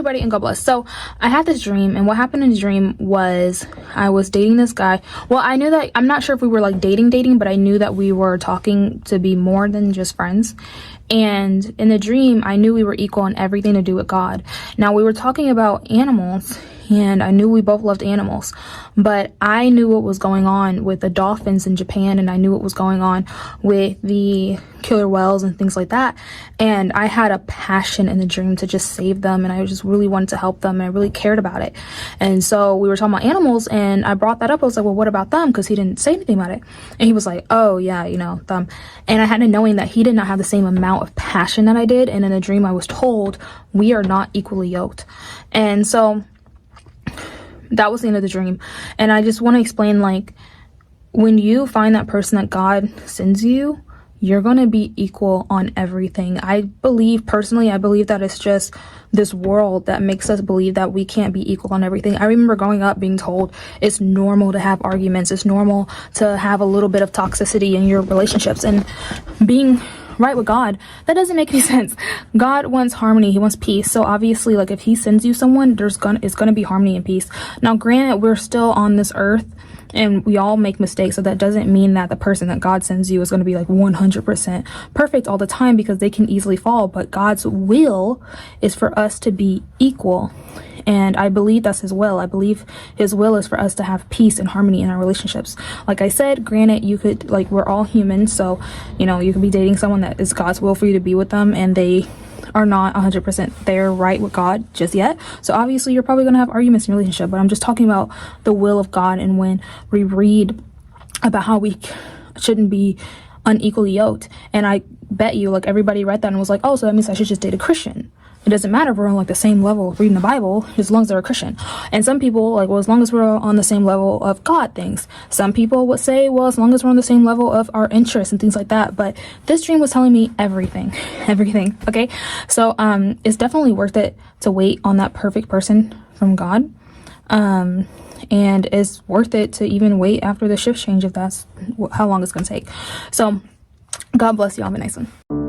everybody, and God bless. So I had this dream, and what happened in the dream was I was dating this guy. Well, I knew that, I'm not sure if we were like dating, but I knew that we were talking to be more than just friends. And in the dream, I knew we were equal in everything to do with God. Now, we were talking about animals, and I knew we both loved animals, but I knew what was going on with the dolphins in Japan, and I knew what was going on with the killer whales and things like that. And I had a passion in the dream to just save them, and I just really wanted to help them, and I really cared about it. And so we were talking about animals, and I brought that up. I was like, well, what about them? Because he didn't say anything about it. And he was like, oh yeah, you know, them. And I had a knowing that he did not have the same amount of passion that I did. And in the dream, I was told we are not equally yoked. And so that was the end of the dream. And I just want to explain, like, when you find that person that God sends you, you're going to be equal on everything. I believe that it's just this world that makes us believe that we can't be equal on everything. I remember growing up being told it's normal to have arguments. It's normal to have a little bit of toxicity in your relationships. And being right with God, that doesn't make any sense. God wants harmony. He wants peace. So obviously, like, if he sends you someone, it's gonna be harmony and peace. Now, granted, we're still on this earth and we all make mistakes, so that doesn't mean that the person that God sends you is going to be like 100% perfect all the time, because they can easily fall. But God's will is for us to be equal, and I believe that's his will. I believe his will is for us to have peace and harmony in our relationships. Like I said, granted, you could, like, we're all human, so, you know, you could be dating someone that is God's will for you to be with them, and they are not 100% there right with God just yet. So obviously you're probably going to have arguments in your relationship, but I'm just talking about the will of God. And when we read about how we shouldn't be unequally yoked, and I bet you, like, everybody read that and was like, oh, so that means I should just date a Christian. It doesn't matter if we're on, like, the same level of reading the Bible, as long as they're a Christian. And some people, like, well, as long as we're on the same level of God things. Some people would say, well, as long as we're on the same level of our interests and things like that. But this dream was telling me everything. Okay, so it's definitely worth it to wait on that perfect person from God. And it's worth it to even wait after the shift change, if that's how long it's gonna take. So God bless you. Have a nice one.